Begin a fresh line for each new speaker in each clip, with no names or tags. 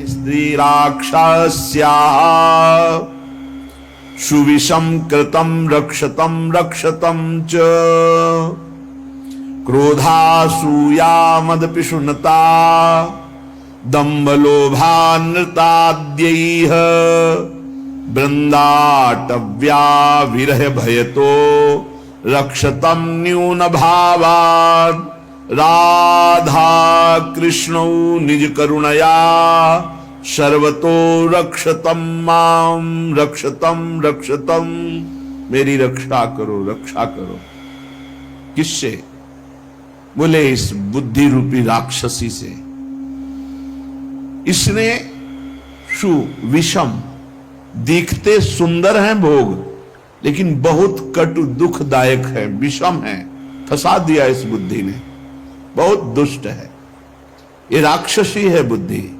स्त्री राक्षस्याः सुविषम कृतं रक्षतं रक्षतं च क्रोधासूया मदपिशुनता दम्भलोभानृताद्यैः वृन्दाटव्या विरह भयतो रक्षतं न्यून भावान् राधा कृष्णौ निज करुणया सर्वतो रक्षतम माम रक्षतम रक्षतम। मेरी रक्षा करो रक्षा करो। किससे? बोले इस बुद्धि रूपी राक्षसी से। इसने विषम, दिखते सुंदर हैं भोग लेकिन बहुत कटु दुखदायक है, विषम है, फंसा दिया इस बुद्धि ने, बहुत दुष्ट है। ये राक्षसी है बुद्धि।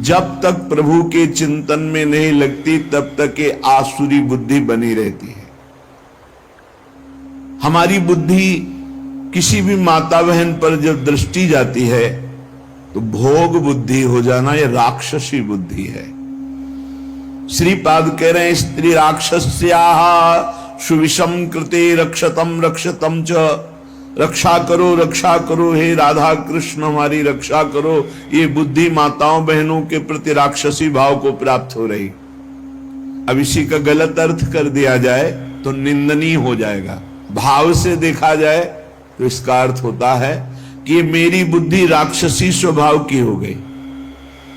जब तक प्रभु के चिंतन में नहीं लगती तब तक ये आसुरी बुद्धि बनी रहती है। हमारी बुद्धि किसी भी माता बहन पर जब दृष्टि जाती है तो भोग बुद्धि हो जाना यह राक्षसी बुद्धि है। श्रीपाद कह रहे हैं स्त्री राक्षस्याः सुविषम कृते रक्षतम रक्षतम च। रक्षा करो हे राधा कृष्ण हमारी रक्षा करो। ये बुद्धि माताओं बहनों के प्रति राक्षसी भाव को प्राप्त हो रही। अब इसी का गलत अर्थ कर दिया जाए तो निंदनीय हो जाएगा। भाव से देखा जाए तो इसका अर्थ होता है कि मेरी बुद्धि राक्षसी स्वभाव की हो गई,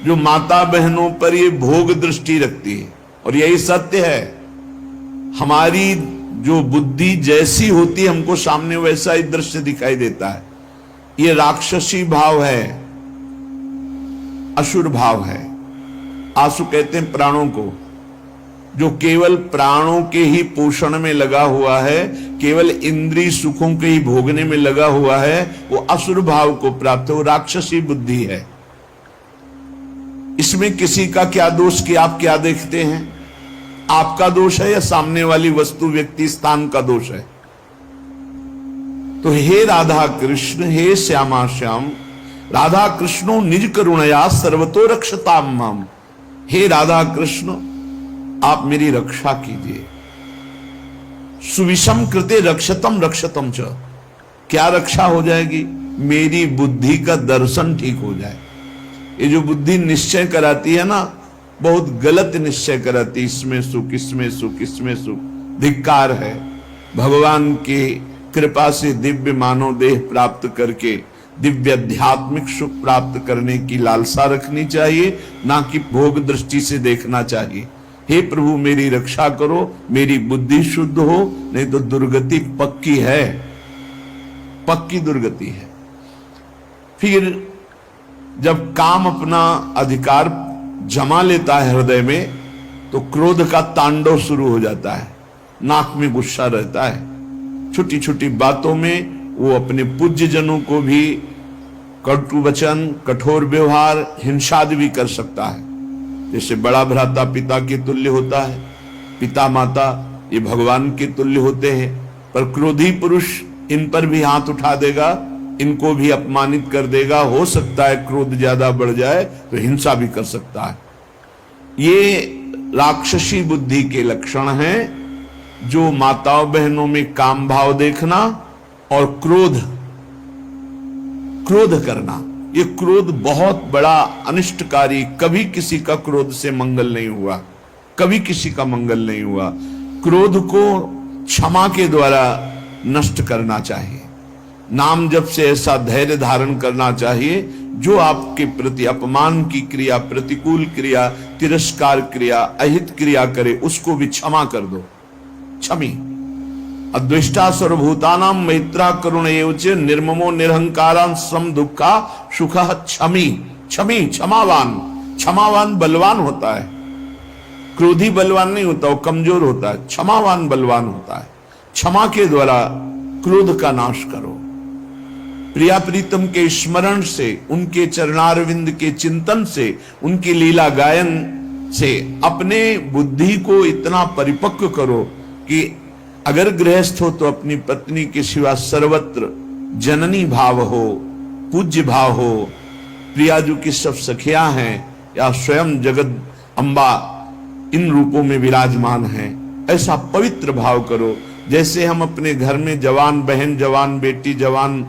जो माता बहनों पर ये भोग दृष्टि रखती है। और यही सत्य है, हमारी जो बुद्धि जैसी होती है हमको सामने वैसा ही दृश्य दिखाई देता है। ये राक्षसी भाव है, असुर भाव है। आसु कहते हैं प्राणों को, जो केवल प्राणों के ही पोषण में लगा हुआ है, केवल इंद्रिय सुखों के ही भोगने में लगा हुआ है, वो असुर भाव को प्राप्त है, वो राक्षसी बुद्धि है। इसमें किसी का क्या दोष कि आप क्या देखते हैं? आपका दोष है या सामने वाली वस्तु व्यक्ति स्थान का दोष है? तो हे राधा कृष्ण, हे श्यामा श्याम, राधा कृष्णो निज करुणया सर्वतो रक्षताम माम। हे राधा कृष्ण आप मेरी रक्षा कीजिए। सुविषम कृते रक्षतम रक्षतम च। क्या रक्षा हो जाएगी? मेरी बुद्धि का दर्शन ठीक हो जाए। ये जो बुद्धि निश्चय कराती है ना, बहुत गलत निश्चय कराती, इसमें सुख इसमें सुख इसमें सुख। धिक्कार है। भगवान की कृपा से दिव्य मानव देह प्राप्त करके दिव्य आध्यात्मिक सुख प्राप्त करने की लालसा रखनी चाहिए, ना कि भोग दृष्टि से देखना चाहिए। हे प्रभु मेरी रक्षा करो, मेरी बुद्धि शुद्ध हो, नहीं तो दुर्गति पक्की है, पक्की दुर्गति है। फिर जब काम अपना अधिकार जमा लेता है हृदय में तो क्रोध का तांडव शुरू हो जाता है। नाक में गुस्सा रहता है, छोटी छोटी बातों में वो अपने पूज्य जनों को भी कटु वचन, कठोर व्यवहार, हिंसादि भी कर सकता है। जैसे बड़ा भ्राता पिता के तुल्य होता है, पिता माता ये भगवान के तुल्य होते हैं, पर क्रोधी पुरुष इन पर भी हाथ उठा देगा, इनको भी अपमानित कर देगा। हो सकता है क्रोध ज्यादा बढ़ जाए तो हिंसा भी कर सकता है। ये राक्षसी बुद्धि के लक्षण हैं, जो माताओं बहनों में काम भाव देखना और क्रोध करना। ये क्रोध बहुत बड़ा अनिष्टकारी। कभी किसी का क्रोध से मंगल नहीं हुआ, कभी किसी का मंगल नहीं हुआ। क्रोध को क्षमा के द्वारा नष्ट करना चाहिए। नाम जप से ऐसा धैर्य धारण करना चाहिए, जो आपके प्रति अपमान की क्रिया, प्रतिकूल क्रिया, तिरस्कार क्रिया, अहित क्रिया करे, उसको भी क्षमा कर दो। क्षमी अद्वेष्टा सर्वभूतानां मैत्रा करुण एवच निर्ममो निरहंकारां सम दुखा सुखः क्षमी। क्षमी क्षमावान। क्षमावान बलवान होता है, क्रोधी बलवान नहीं होता, वो कमजोर होता है। क्षमावान बलवान होता है। क्षमा के द्वारा क्रोध का नाश करो। प्रिया प्रीतम के स्मरण से, उनके चरणारविंद के चिंतन से, उनकी लीला गायन से अपने बुद्धि को इतना परिपक्व करो कि अगर गृहस्थ हो तो अपनी पत्नी के सिवा सर्वत्र जननी भाव हो, पूज्य भाव हो। प्रियाजू की सब सखियां हैं, या स्वयं जगत अम्बा इन रूपों में विराजमान है। ऐसा पवित्र भाव करो। जैसे हम अपने घर में जवान बहन, जवान बेटी, जवान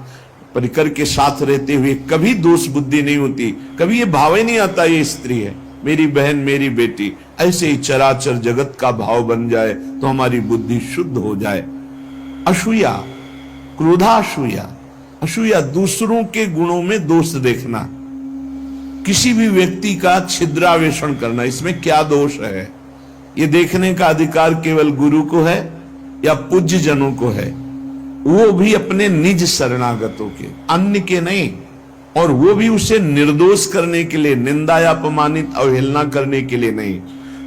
परिकर के साथ रहते हुए कभी दोष बुद्धि नहीं होती, कभी ये भाव ही नहीं आता ये स्त्री है, मेरी बहन, मेरी बेटी। ऐसे ही चराचर जगत का भाव बन जाए तो हमारी बुद्धि शुद्ध हो जाए। असूया, क्रोधासूया। असूया दूसरों के गुणों में दोष देखना, किसी भी व्यक्ति का छिद्रावेषण करना, इसमें क्या दोष है, ये देखने का अधिकार केवल गुरु को है या पूज्य जनों को है, वो भी अपने निज शरणागतों के, अन्य के नहीं। और वो भी उसे निर्दोष करने के लिए, निंदा या अपमानित अवहेलना करने के लिए नहीं।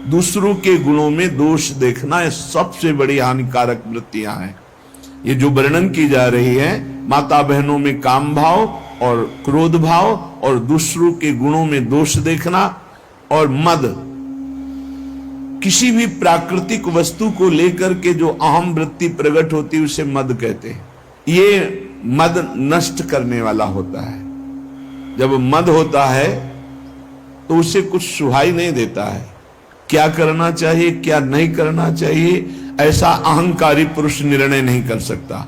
दूसरों के गुणों में दोष देखना ये सबसे बड़ी हानिकारक वृत्तियां हैं। ये जो वर्णन की जा रही है, माता बहनों में काम भाव और क्रोध भाव और दूसरों के गुणों में दोष देखना और मद, किसी भी प्राकृतिक वस्तु को लेकर के जो अहम वृत्ति प्रकट होती है उसे मद कहते हैं। ये मद नष्ट करने वाला होता है। जब मद होता है तो उसे कुछ सुहाई नहीं देता है, क्या करना चाहिए क्या नहीं करना चाहिए ऐसा अहंकारी पुरुष निर्णय नहीं कर सकता,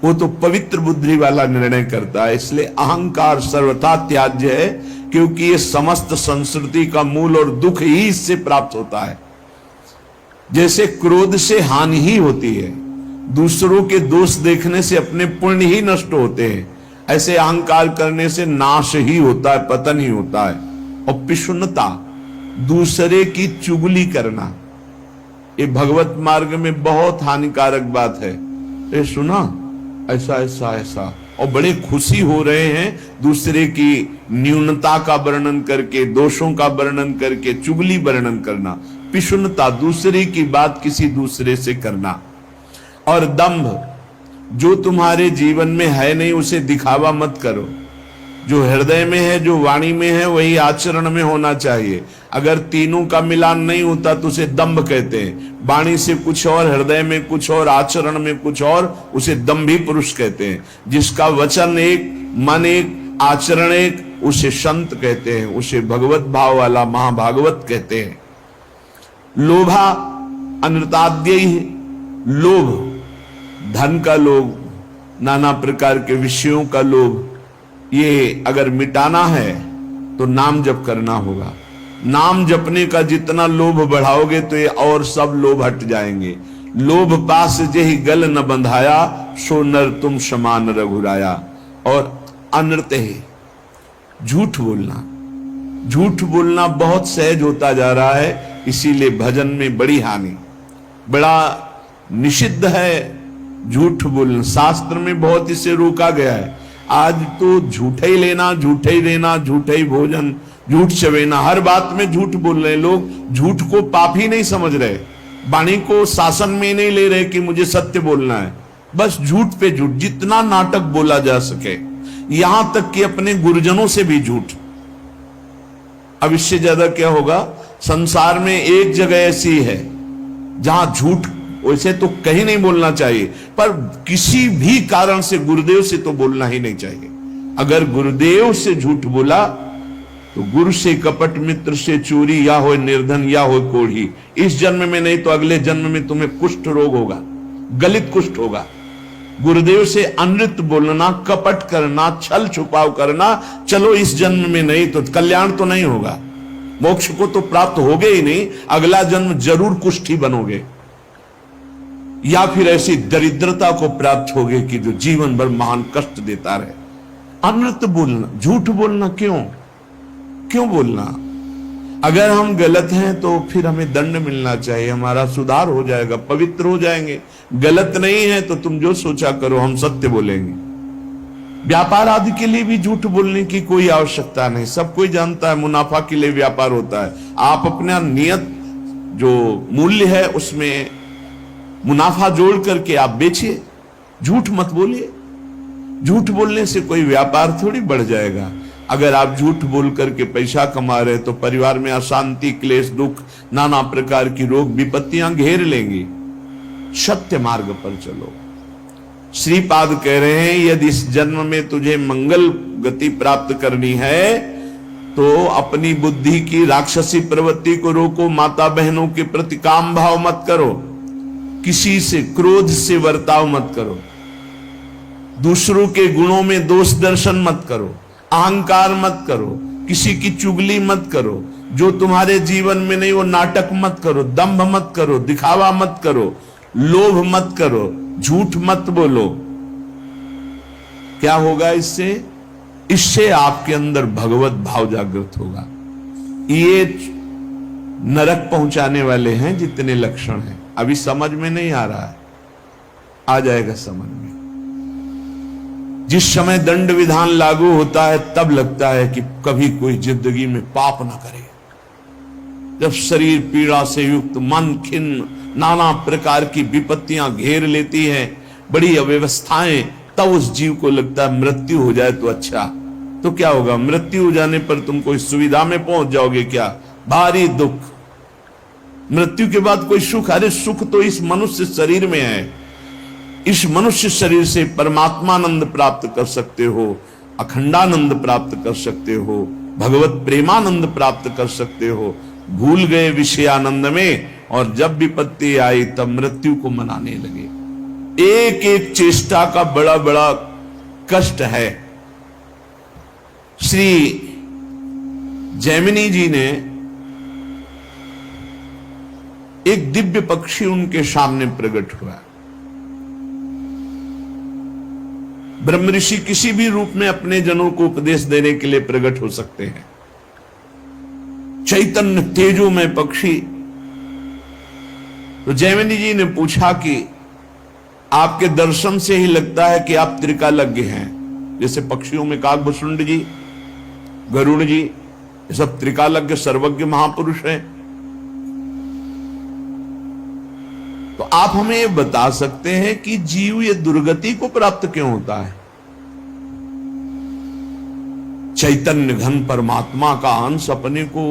वो तो पवित्र बुद्धि वाला निर्णय करता है। इसलिए अहंकार सर्वथा त्याज्य है, क्योंकि ये समस्त संस्कृति का मूल और दुख ही इससे प्राप्त होता है। जैसे क्रोध से हानि ही होती है, दूसरों के दोष देखने से अपने पुण्य ही नष्ट होते हैं, ऐसे अहंकार करने से नाश ही होता है, पतन ही होता है। और पिशुन्नता, दूसरे की चुगली करना, ये भगवत मार्ग में बहुत हानिकारक बात है। ये सुना ऐसा ऐसा ऐसा, और बड़े खुशी हो रहे हैं दूसरे की न्यूनता का वर्णन करके, दोषों का वर्णन करके, चुगली वर्णन करना। पिशुन्नता, दूसरे की बात किसी दूसरे से करना। और दंभ, जो तुम्हारे जीवन में है नहीं उसे दिखावा मत करो। जो हृदय में है, जो वाणी में है, वही आचरण में होना चाहिए। अगर तीनों का मिलान नहीं होता तो उसे दंभ कहते हैं। वाणी से कुछ और, हृदय में कुछ और, आचरण में कुछ और, उसे दंभी पुरुष कहते हैं। जिसका वचन एक, मन एक, आचरण एक, उसे संत कहते हैं, उसे भगवत भाव वाला महाभागवत कहते हैं। लोभा अनृताद्य, लोभ, धन का लोभ, नाना प्रकार के विषयों का लोभ, ये अगर मिटाना है तो नाम जप करना होगा। नाम जपने का जितना लोभ बढ़ाओगे तो ये और सब लोभ हट जाएंगे। लोभ पास जेहि गल न बंधाया, सो नर तुम समान रघुराया। और अनृत है, झूठ बोलना। झूठ बोलना बहुत सहज होता जा रहा है, इसीलिए भजन में बड़ी हानि, बड़ा निषिद्ध है झूठ बोलना। शास्त्र में बहुत इसे रोका गया है। आज तो झूठे ही लेना, झूठे ही देना, झूठे ही भोजन, झूठ चवेना, हर बात में झूठ बोल रहे लोग। झूठ को पाप ही नहीं समझ रहे, वाणी को शासन में नहीं ले रहे कि मुझे सत्य बोलना है। बस झूठ पे झूठ, जितना नाटक बोला जा सके, यहां तक कि अपने गुरुजनों से भी झूठ। अब इससे ज्यादा क्या होगा? संसार में एक जगह ऐसी है जहां झूठ वैसे तो कहीं नहीं बोलना चाहिए, पर किसी भी कारण से गुरुदेव से तो बोलना ही नहीं चाहिए। अगर गुरुदेव से झूठ बोला तो गुरु से कपट, मित्र से चोरी, या हो निर्धन या हो कोढ़ी। इस जन्म में नहीं तो अगले जन्म में तुम्हें कुष्ठ रोग होगा, गलित कुष्ठ होगा। गुरुदेव से अनृत बोलना, कपट करना, छल छुपाव करना, चलो इस जन्म में नहीं तो कल्याण तो नहीं होगा, मोक्ष को तो प्राप्त होगे ही नहीं, अगला जन्म जरूर कुष्ठी बनोगे, या फिर ऐसी दरिद्रता को प्राप्त होगे कि जो जीवन भर महान कष्ट देता रहे। अनृत बोलना, झूठ बोलना, क्यों बोलना? अगर हम गलत हैं तो फिर हमें दंड मिलना चाहिए, हमारा सुधार हो जाएगा, पवित्र हो जाएंगे। गलत नहीं है तो तुम जो सोचा करो, हम सत्य बोलेंगे। व्यापार आदि के लिए भी झूठ बोलने की कोई आवश्यकता नहीं, सब कोई जानता है मुनाफा के लिए व्यापार होता है। आप अपना नियत जो मूल्य है उसमें मुनाफा जोड़ करके आप बेचिए, झूठ मत बोलिए। झूठ बोलने से कोई व्यापार थोड़ी बढ़ जाएगा। अगर आप झूठ बोल करके पैसा कमा रहे तो परिवार में अशांति, क्लेश, दुख, नाना प्रकार की रोग विपत्तियां घेर लेंगी। सत्य मार्ग पर चलो। श्रीपाद कह रहे हैं, यदि इस जन्म में तुझे मंगल गति प्राप्त करनी है तो अपनी बुद्धि की राक्षसी प्रवृत्ति को रोको, माता बहनों के प्रति काम भाव मत करो, किसी से क्रोध से वर्ताव मत करो, दूसरों के गुणों में दोष दर्शन मत करो, अहंकार मत करो, किसी की चुगली मत करो, जो तुम्हारे जीवन में नहीं वो नाटक मत करो, दंभ मत करो, दिखावा मत करो, लोभ मत करो, झूठ मत बोलो। क्या होगा इससे? इससे आपके अंदर भगवत भाव जागृत होगा। ये नरक पहुंचाने वाले हैं जितने लक्षण हैं। अभी समझ में नहीं आ रहा है, आ जाएगा समझ में। जिस समय दंड विधान लागू होता है तब लगता है कि कभी कोई जिंदगी में पाप ना करे। जब शरीर पीड़ा से युक्त, मन खिन्न, नाना प्रकार की विपत्तियां घेर लेती हैं, बड़ी अव्यवस्थाएं, तब उस जीव को लगता है मृत्यु हो जाए तो अच्छा। तो क्या होगा? मृत्यु हो जाने पर तुम कोई सुविधा में पहुंच जाओगे क्या? भारी दुख। मृत्यु के बाद कोई सुख? अरे सुख तो इस मनुष्य शरीर में है। इस मनुष्य शरीर से परमात्मानंद प्राप्त कर सकते हो, अखंडानंद प्राप्त कर सकते हो, भगवत प्रेमानंद प्राप्त कर सकते हो। भूल गए विषयानंद में, और जब विपत्ति आई तब मृत्यु को मनाने लगे। एक एक चेष्टा का बड़ा बड़ा कष्ट है। श्री जैमिनी जी ने एक दिव्य पक्षी उनके सामने प्रकट हुआ। ब्रह्म ऋषि किसी भी रूप में अपने जनों को उपदेश देने के लिए प्रकट हो सकते हैं। चैतन्य तेजोमय पक्षी। तो जैमिनी जी ने पूछा कि आपके दर्शन से ही लगता है कि आप त्रिकालज्ञ हैं। जैसे पक्षियों में काकभुसुंड जी, गरुड़ जी, ये सब त्रिकालज्ञ सर्वज्ञ महापुरुष हैं। तो आप हमें ये बता सकते हैं कि जीव ये दुर्गति को प्राप्त क्यों होता है? चैतन्य घन परमात्मा का अंश अपने को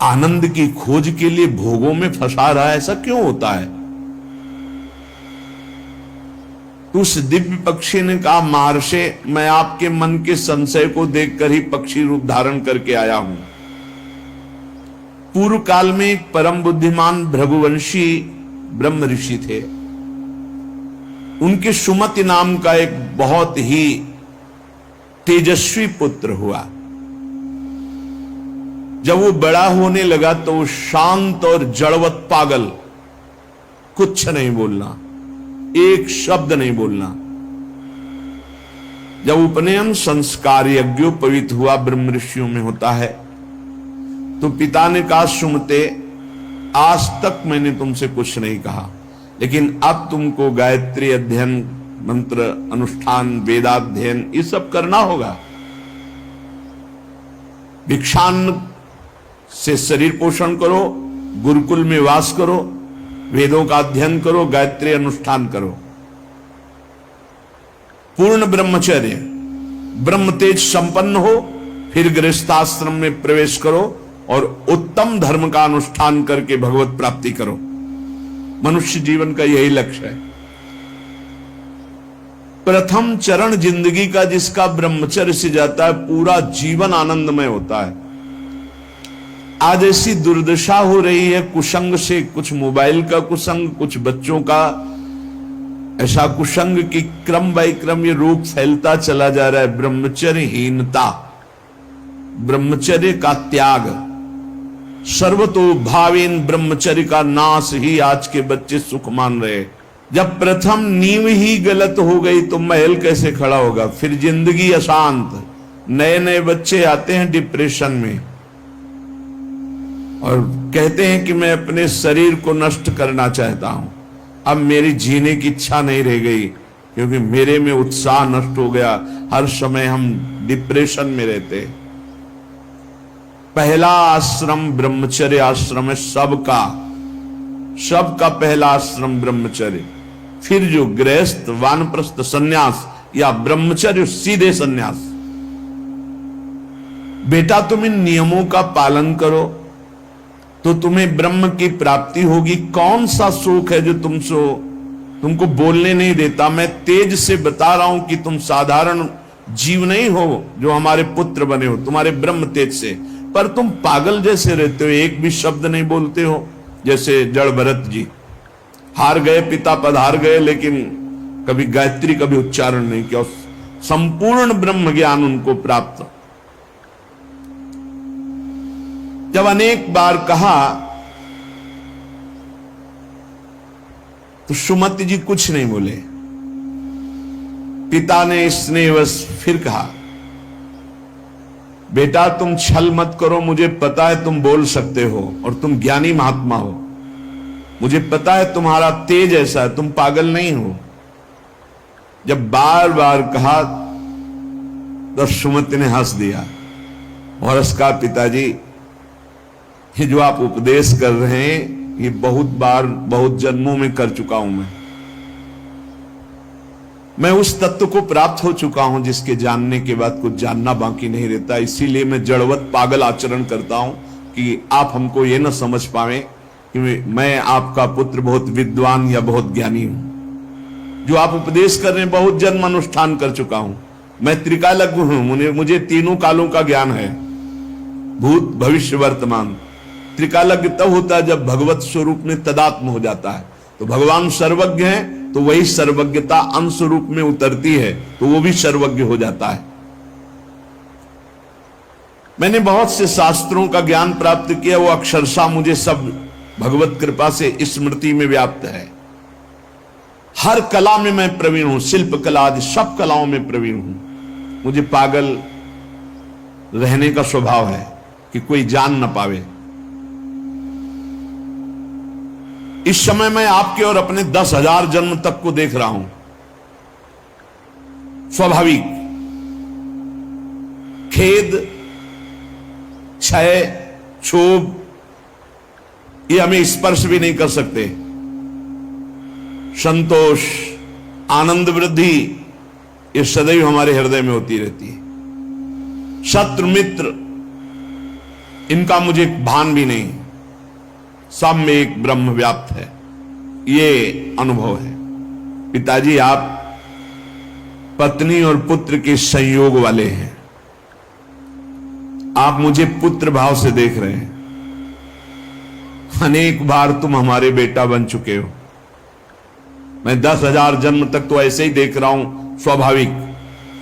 आनंद की खोज के लिए भोगों में फंसा रहा है, ऐसा क्यों होता है? तो उस दिव्य पक्षी ने कहा, महर्षि, मैं आपके मन के संशय को देखकर ही पक्षी रूप धारण करके आया हूं। पूर्व काल में एक परम बुद्धिमान भृगुवंशी ब्रह्म ऋषि थे। उनके सुमति नाम का एक बहुत ही तेजस्वी पुत्र हुआ। जब वो बड़ा होने लगा तो वो शांत और जड़वत पागल, कुछ नहीं बोलना, एक शब्द नहीं बोलना। जब उपनयन संस्कार यज्ञोपवीत हुआ, ब्रह्म ऋषियों में होता है, तो पिता ने कहा, सुमते, आज तक मैंने तुमसे कुछ नहीं कहा, लेकिन अब तुमको गायत्री अध्ययन, मंत्र अनुष्ठान, वेदाध्ययन ये सब करना होगा। भिक्षान्न से शरीर पोषण करो, गुरुकुल में वास करो, वेदों का अध्ययन करो, गायत्री अनुष्ठान करो, पूर्ण ब्रह्मचर्य, ब्रह्म तेज संपन्न हो, फिर गृहस्थाश्रम में प्रवेश करो और उत्तम धर्म का अनुष्ठान करके भगवत प्राप्ति करो। मनुष्य जीवन का यही लक्ष्य है। प्रथम चरण जिंदगी का जिसका ब्रह्मचर्य से जाता है, पूरा जीवन आनंदमय होता है। आज ऐसी दुर्दशा हो रही है कुसंग से, कुछ मोबाइल का कुसंग, कुछ बच्चों का ऐसा कुसंग कि क्रम बाई क्रम ये रोग फैलता चला जा रहा है। ब्रह्मचर्यहीनता, ब्रह्मचर्य का त्याग, सर्वतोभावेन ब्रह्मचर्य का नाश ही आज के बच्चे सुख मान रहे। जब प्रथम नींव ही गलत हो गई तो महल कैसे खड़ा होगा? फिर जिंदगी अशांत। नए नए बच्चे आते हैं डिप्रेशन में और कहते हैं कि मैं अपने शरीर को नष्ट करना चाहता हूं, अब मेरी जीने की इच्छा नहीं रह गई क्योंकि मेरे में उत्साह नष्ट हो गया। हर समय हम डिप्रेशन में रहते। पहला आश्रम ब्रह्मचर्य आश्रम है सबका पहला आश्रम ब्रह्मचर्य। फिर जो गृहस्थ, वानप्रस्थ, सन्यास या ब्रह्मचर्य सीधे सन्यास। बेटा तुम इन नियमों का पालन करो तो तुम्हें ब्रह्म की प्राप्ति होगी। कौन सा सुख है जो तुमको बोलने नहीं देता? मैं तेज से बता रहा हूं कि तुम साधारण जीव नहीं हो जो हमारे पुत्र बने हो तुम्हारे ब्रह्म तेज से, पर तुम पागल जैसे रहते हो, एक भी शब्द नहीं बोलते हो। जैसे जड़ भरत जी हार गए, पिता पधार गए, लेकिन कभी गायत्री कभी उच्चारण नहीं किया, संपूर्ण ब्रह्म ज्ञान उनको प्राप्त। जब अनेक बार कहा तो सुमति जी कुछ नहीं बोले। पिता ने स्नेहवश फिर कहा, बेटा तुम छल मत करो, मुझे पता है तुम बोल सकते हो और तुम ज्ञानी महात्मा हो, मुझे पता है तुम्हारा तेज ऐसा है, तुम पागल नहीं हो। जब बार बार कहा तो सुमति ने हंस दिया और उसका, पिताजी ये जो आप उपदेश कर रहे हैं ये बहुत बार बहुत जन्मों में कर चुका हूं। मैं उस तत्व को प्राप्त हो चुका हूं जिसके जानने के बाद कुछ जानना बाकी नहीं रहता। इसीलिए मैं जड़वत पागल आचरण करता हूं कि आप हमको ये न समझ पाए कि मैं आपका पुत्र बहुत विद्वान या बहुत ज्ञानी हूं। जो आप उपदेश कर रहे हैं बहुत जन्म अनुष्ठान कर चुका हूं। मैं त्रिकालज्ञ हूं, मुझे तीनों कालों का ज्ञान है, भूत भविष्य वर्तमान। त्रिकालज्ञ तब होता है जब भगवत स्वरूप में तदात्म हो जाता है। तो भगवान सर्वज्ञ है तो वही सर्वज्ञता अंश रूप में उतरती है तो वो भी सर्वज्ञ हो जाता है। मैंने बहुत से शास्त्रों का ज्ञान प्राप्त किया, वो अक्षरशः मुझे सब भगवत कृपा से स्मृति में व्याप्त है। हर कला में मैं प्रवीण हूं, शिल्प कला आदि सब कलाओं में प्रवीण हूं। मुझे पागल रहने का स्वभाव है कि कोई जान न पावे। इस समय मैं आपके और अपने 10,000 जन्म तक को देख रहा हूं। स्वाभाविक खेद, क्षय, क्षोभ ये हमें स्पर्श भी नहीं कर सकते। संतोष, आनंद वृद्धि ये सदैव हमारे हृदय में होती रहती है। शत्रु मित्र इनका मुझे भान भी नहीं, सब में एक ब्रह्म व्याप्त है, ये अनुभव है। पिताजी आप पत्नी और पुत्र के संयोग वाले हैं, आप मुझे पुत्र भाव से देख रहे हैं। अनेक बार तुम हमारे बेटा बन चुके हो। मैं 10,000 जन्म तक तो ऐसे ही देख रहा हूं, स्वाभाविक।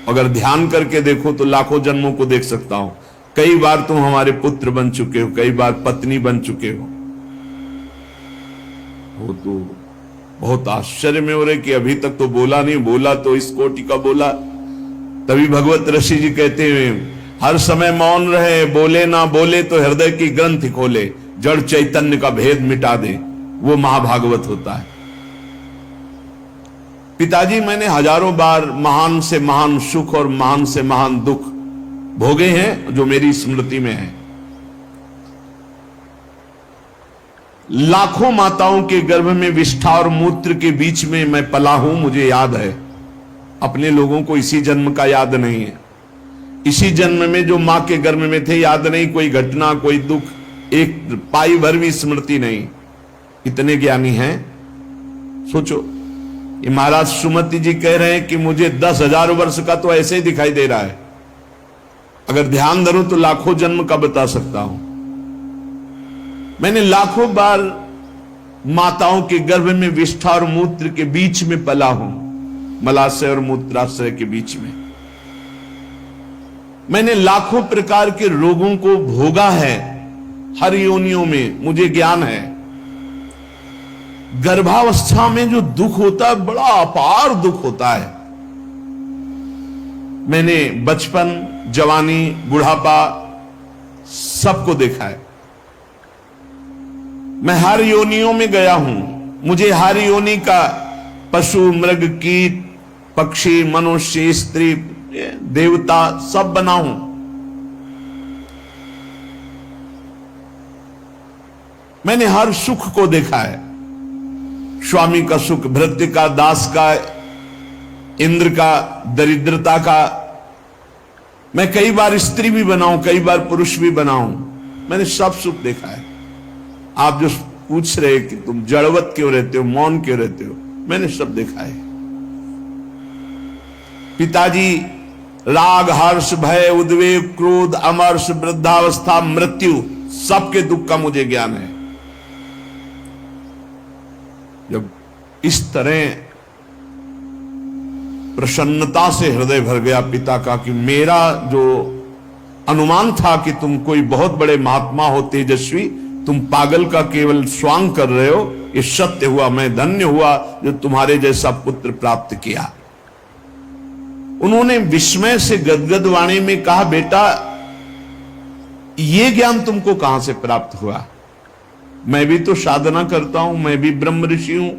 अगर ध्यान करके देखो तो लाखों जन्मों को देख सकता हूं। कई बार तुम हमारे पुत्र बन चुके हो, कई बार पत्नी बन चुके हो। वो तो बहुत आश्चर्य में हो रहे कि अभी तक तो बोला नहीं, बोला तो इस कोटि का बोला। तभी भगवत ऋषि जी कहते हैं हर समय मौन रहे, बोले ना बोले तो हृदय की ग्रंथि खोले, जड़ चैतन्य का भेद मिटा दे, वो महाभागवत होता है। पिताजी मैंने हजारों बार महान से महान सुख और महान से महान दुख भोगे हैं जो मेरी स्मृति में है। लाखों माताओं के गर्भ में विष्ठा और मूत्र के बीच में मैं पला हूं, मुझे याद है। अपने लोगों को इसी जन्म का याद नहीं है। इसी जन्म में जो मां के गर्भ में थे याद नहीं, कोई घटना कोई दुख एक पाई भर भी स्मृति नहीं। इतने ज्ञानी हैं। सोचो, ये महाराज सुमति जी कह रहे हैं कि मुझे 10,000 वर्ष का तो ऐसे ही दिखाई दे रहा है, अगर ध्यान धरूं तो लाखों जन्म का बता सकता हूं। मैंने लाखों बार माताओं के गर्भ में विष्ठा और मूत्र के बीच में पला हूं, मलाशय और मूत्राशय के बीच में। मैंने लाखों प्रकार के रोगों को भोगा है, हर योनियों में मुझे ज्ञान है। गर्भावस्था में जो दुख होता है बड़ा अपार दुख होता है। मैंने बचपन, जवानी, बुढ़ापा सबको देखा है। मैं हर योनियों में गया हूं, मुझे हर योनि का पशु, मृग, कीट, पक्षी, मनुष्य, स्त्री, देवता सब बना हूं। मैंने हर सुख को देखा है, स्वामी का सुख, भृत्य का, दास का, इंद्र का, दरिद्रता का। मैं कई बार स्त्री भी बना हूं, कई बार पुरुष भी बना हूं। मैंने सब सुख देखा है। आप जो पूछ रहे कि तुम जड़वत क्यों रहते हो, मौन क्यों रहते हो, मैंने सब देखा है। पिताजी राग, हर्ष, भय, उद्वेग, क्रोध, अमर्ष, वृद्धावस्था, मृत्यु, सबके दुख का मुझे ज्ञान है। जब इस तरह प्रसन्नता से हृदय भर गया पिता का कि मेरा जो अनुमान था कि तुम कोई बहुत बड़े महात्मा हो, तेजस्वी, तुम पागल का केवल स्वांग कर रहे हो, ये सत्य हुआ। मैं धन्य हुआ जो तुम्हारे जैसा पुत्र प्राप्त किया। उन्होंने विस्मय से गदगद वाणी में कहा, बेटा ये ज्ञान तुमको कहां से प्राप्त हुआ? मैं भी तो साधना करता हूं, मैं भी ब्रह्म ऋषि हूं।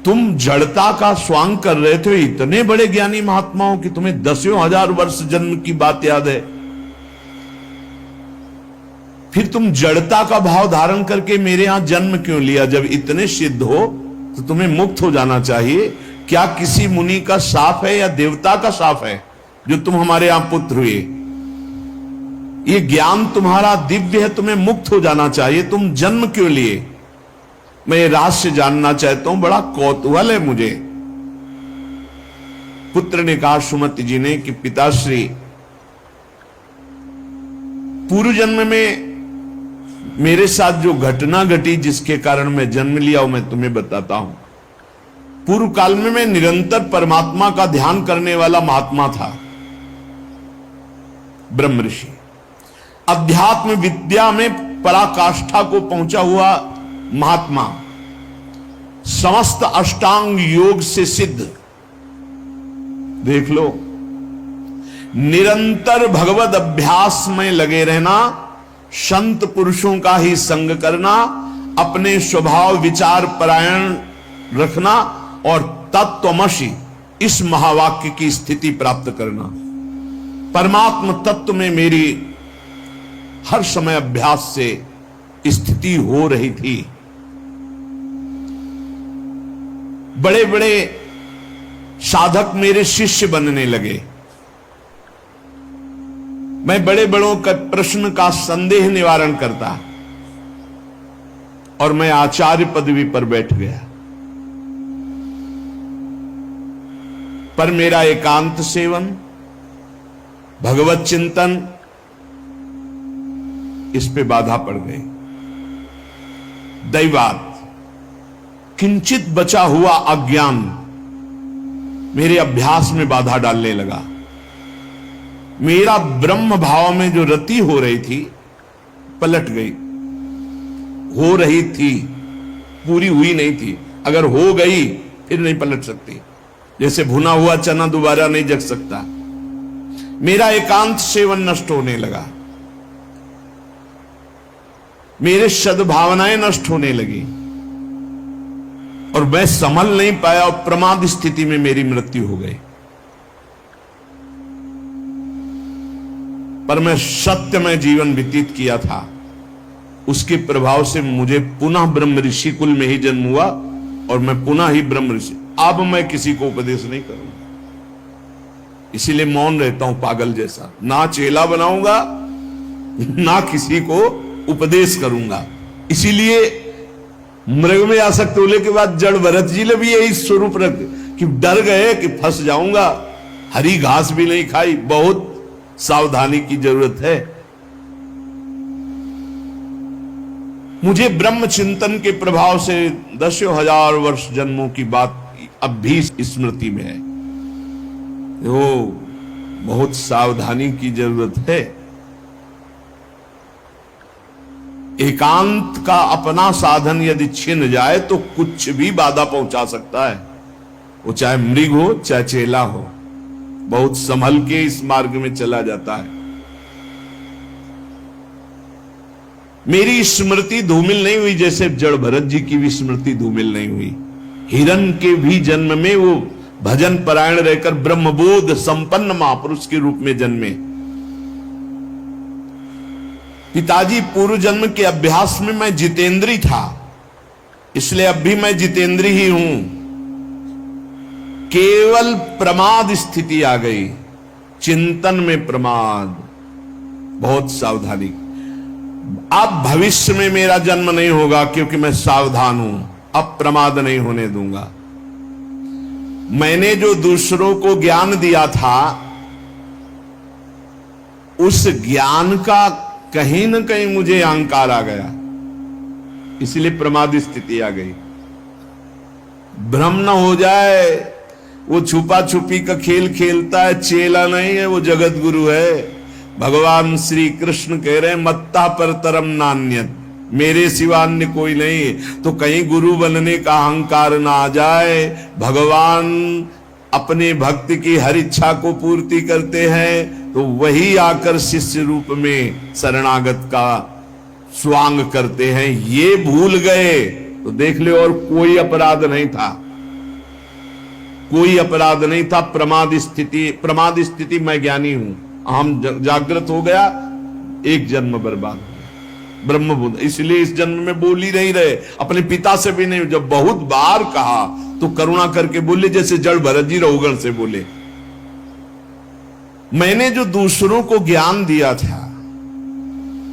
तुम जड़ता का स्वांग कर रहे थे, इतने बड़े ज्ञानी महात्मा हो कि तुम्हें 10,000 वर्ष जन्म की बात याद है। फिर तुम जड़ता का भाव धारण करके मेरे यहां जन्म क्यों लिया? जब इतने सिद्ध हो तो तुम्हें मुक्त हो जाना चाहिए। क्या किसी मुनि का साफ है या देवता का साफ है जो तुम हमारे यहां पुत्र हुए? ये ज्ञान तुम्हारा दिव्य है, तुम्हें मुक्त हो जाना चाहिए। तुम जन्म क्यों लिए? मैं ये रहस्य जानना चाहता हूं, बड़ा कौतूहल है मुझे। पुत्र ने कहा सुमति जी ने कि पिताश्री, पूर्व जन्म में मेरे साथ जो घटना घटी जिसके कारण मैं जन्म लिया वो मैं तुम्हें बताता हूं। पूर्व काल में मैं निरंतर परमात्मा का ध्यान करने वाला महात्मा था, ब्रह्म ऋषि। अध्यात्म विद्या में पराकाष्ठा को पहुंचा हुआ महात्मा, समस्त अष्टांग योग से सिद्ध। देख लो, निरंतर भगवद अभ्यास में लगे रहना, संत पुरुषों का ही संग करना, अपने स्वभाव विचार परायण रखना और तत्वमसि इस महावाक्य की स्थिति प्राप्त करना। परमात्म तत्व में मेरी हर समय अभ्यास से स्थिति हो रही थी। बड़े बड़े साधक मेरे शिष्य बनने लगे। मैं बड़े बड़ों का प्रश्न का संदेह निवारण करता और मैं आचार्य पदवी पर बैठ गया। पर मेरा एकांत सेवन, भगवत चिंतन, इस पे बाधा पड़ गई। दैवात किंचित बचा हुआ अज्ञान मेरे अभ्यास में बाधा डालने लगा। मेरा ब्रह्म भाव में जो रति हो रही थी पलट गई। हो रही थी, पूरी हुई नहीं थी। अगर हो गई फिर नहीं पलट सकती। जैसे भुना हुआ चना दोबारा नहीं जग सकता। मेरा एकांत सेवन नष्ट होने लगा, मेरे सद्भावनाएं नष्ट होने लगी और मैं संभल नहीं पाया और प्रमाद स्थिति में मेरी मृत्यु हो गई। पर मैं सत्यमय जीवन व्यतीत किया था, उसके प्रभाव से मुझे पुनः ब्रह्म ऋषि कुल में ही जन्म हुआ और मैं पुनः ही ब्रह्म ऋषि। अब मैं किसी को उपदेश नहीं करूंगा, इसीलिए मौन रहता हूं पागल जैसा। ना चेला बनाऊंगा ना किसी को उपदेश करूंगा। इसीलिए मृग में आसक्त होने के बाद जड़ भरत जी ने भी यही स्वरूप रख कि डर गए कि फंस जाऊंगा। हरी घास भी नहीं खाई, बहुत सावधानी की जरूरत है। मुझे ब्रह्म चिंतन के प्रभाव से 10,000 वर्ष जन्मों की बात अब भी स्मृति में है। वो बहुत सावधानी की जरूरत है। एकांत का अपना साधन यदि छिन जाए तो कुछ भी बाधा पहुंचा सकता है, वो चाहे मृग हो चाहे चेला हो। बहुत संभल के इस मार्ग में चला जाता है। मेरी स्मृति धूमिल नहीं हुई जैसे जड़ भरत जी की भी स्मृति धूमिल नहीं हुई। हिरण के भी जन्म में वो भजन परायण रहकर ब्रह्मबोध संपन्न महापुरुष के रूप में जन्मे। पिताजी पूर्व जन्म के अभ्यास में मैं जितेंद्री था, इसलिए अब भी मैं जितेंद्री ही हूं। केवल प्रमाद स्थिति आ गई, चिंतन में प्रमाद, बहुत सावधानी। अब भविष्य में मेरा जन्म नहीं होगा क्योंकि मैं सावधान हूं, अब प्रमाद नहीं होने दूंगा। मैंने जो दूसरों को ज्ञान दिया था, उस ज्ञान का कहीं न कहीं मुझे अहंकार आ गया, इसलिए प्रमाद स्थिति आ गई। भ्रम न हो जाए, वो छुपा छुपी का खेल खेलता है, चेला नहीं है, वो जगत गुरु है। भगवान श्री कृष्ण कह रहे हैं मत्ता पर तरम नान्यत, मेरे सिवा अन्य कोई नहीं। तो कहीं गुरु बनने का अहंकार ना आ जाए। भगवान अपने भक्त की हर इच्छा को पूर्ति करते हैं, तो वही आकर शिष्य रूप में शरणागत का स्वांग करते हैं। ये भूल गए तो देख ले, और कोई अपराध नहीं था, कोई अपराध नहीं था। प्रमाद स्थिति मैं ज्ञानी हूं, हम जागृत हो गया, एक जन्म बर्बाद हो गया। ब्रह्म बुद्ध इसलिए इस जन्म में बोल ही नहीं रहे, अपने पिता से भी नहीं। जब बहुत बार कहा तो करुणा करके बोले, जैसे जड़ भरत जी रघुगण से बोले। मैंने जो दूसरों को ज्ञान दिया था,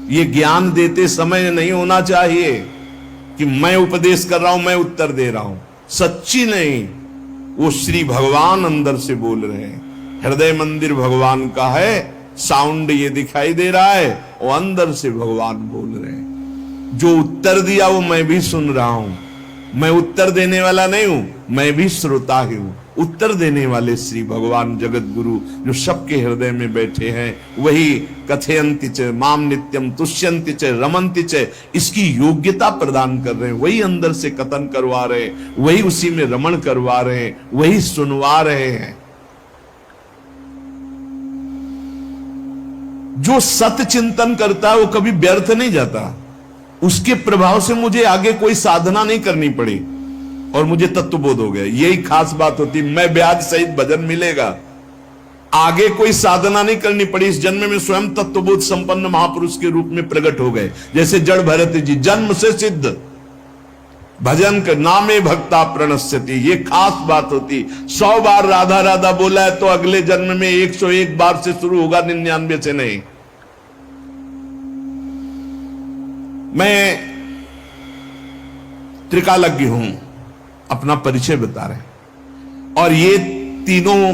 ये ज्ञान देते समय नहीं होना चाहिए कि मैं उपदेश कर रहा हूं, मैं उत्तर दे रहा हूं। सच्ची नहीं, वो श्री भगवान अंदर से बोल रहे हैं। हृदय मंदिर भगवान का है, साउंड ये दिखाई दे रहा है, वो अंदर से भगवान बोल रहे हैं। जो उत्तर दिया वो मैं भी सुन रहा हूं। मैं उत्तर देने वाला नहीं हूं, मैं भी श्रोता ही हूं। उत्तर देने वाले श्री भगवान जगत गुरु जो सबके हृदय में बैठे हैं, वही कथयन्ति च माम नित्यम तुष्यन्ति च रमन्ति च, इसकी योग्यता प्रदान कर रहे हैं। वही अंदर से कथन करवा रहे हैं, वही उसी में रमण करवा रहे हैं, वही सुनवा रहे हैं। जो सत्य चिंतन करता है वो कभी व्यर्थ नहीं जाता। उसके प्रभाव से मुझे आगे कोई साधना नहीं करनी पड़ी और मुझे तत्वबोध हो गया। यही खास बात होती, मैं ब्याज सहित भजन मिलेगा, आगे कोई साधना नहीं करनी पड़ी। इस जन्म में स्वयं तत्वबोध संपन्न महापुरुष के रूप में प्रकट हो गए। जैसे जड़ भरत जी जन्म से सिद्ध, भजन कर नामे भक्ता प्रणश्यति, ये खास बात होती। 100 बार राधा राधा बोला है तो अगले जन्म में 101 बार से शुरू होगा, 99 से नहीं। मैं त्रिकालज्ञ हूं, अपना परिचय बता रहे हैं। और ये तीनों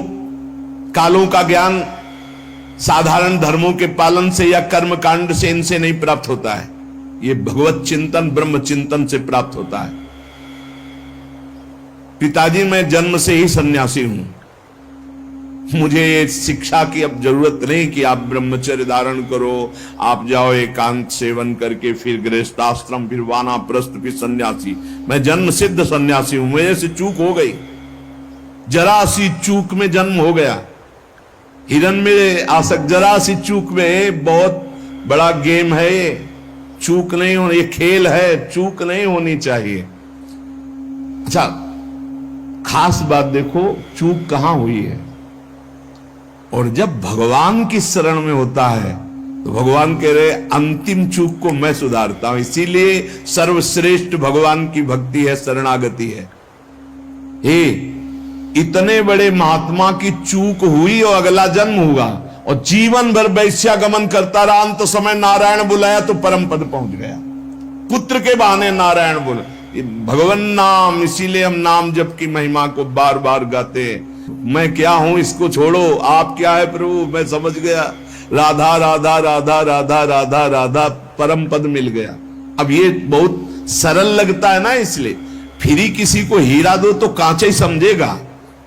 कालों का ज्ञान साधारण धर्मों के पालन से या कर्म कांड से इनसे नहीं प्राप्त होता है। ये भगवत चिंतन ब्रह्म चिंतन से प्राप्त होता है। पिताजी मैं जन्म से ही सन्यासी हूं, मुझे शिक्षा की अब जरूरत नहीं कि आप ब्रह्मचर्य धारण करो, आप जाओ एकांत सेवन करके फिर गृहस्थाश्रम, फिर वानाप्रस्थ, फिर सन्यासी। मैं जन्म सिद्ध सन्यासी हूं। मेरे से चूक हो गई, जरा सी चूक में जन्म हो गया। हिरन में आसक्त जरा सी चूक में, बहुत बड़ा गेम है ये, चूक नहीं होनी, ये खेल है, चूक नहीं होनी चाहिए। अच्छा खास बात देखो, चूक कहां हुई है। और जब भगवान की शरण में होता है तो भगवान कह रहे अंतिम चूक को मैं सुधारता हूं। इसीलिए सर्वश्रेष्ठ भगवान की भक्ति है, शरणागति है। हे इतने बड़े महात्मा की चूक हुई और अगला जन्म हुआ और जीवन भर वैश्यागमन करता रहा, अंत समय नारायण बुलाया तो परम पद पहुंच गया। पुत्र के बहाने नारायण बोला, भगवान नाम, इसीलिए हम नाम जप की महिमा को बार बार गाते हैं। मैं क्या हूं इसको छोड़ो, आप क्या है प्रभु, मैं समझ गया। राधा राधा राधा राधा राधा राधा, परम पद मिल गया। अब ये बहुत सरल लगता है ना, इसलिए फिर किसी को हीरा दो तो कांच ही समझेगा,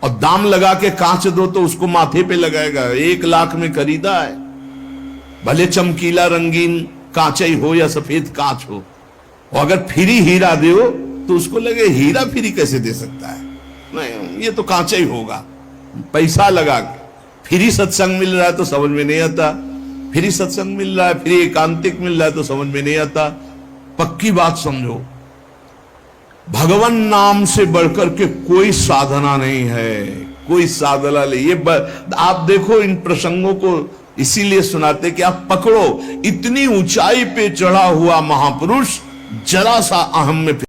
और दाम लगा के कांच दो तो उसको माथे पे लगाएगा। 1 लाख में खरीदा है, भले चमकीला रंगीन कांच ही हो या सफेद कांच हो, और अगर फ्री हीरा दो तो उसको लगे हीरा फ्री कैसे दे सकता है, नहीं ये तो कांच ही होगा। पैसा लगा के फ्री सत्संग मिल रहा है तो समझ में नहीं आता, फ्री सत्संग मिल रहा है, फ्री एकांतिक मिल रहा है तो समझ में नहीं आता। पक्की बात समझो, भगवान नाम से बढ़कर के कोई साधना नहीं है, कोई साधना नहीं। ये आप देखो इन प्रसंगों को इसीलिए सुनाते कि आप पकड़ो, इतनी ऊंचाई पे चढ़ा हुआ महापुरुष जरा सा अहम में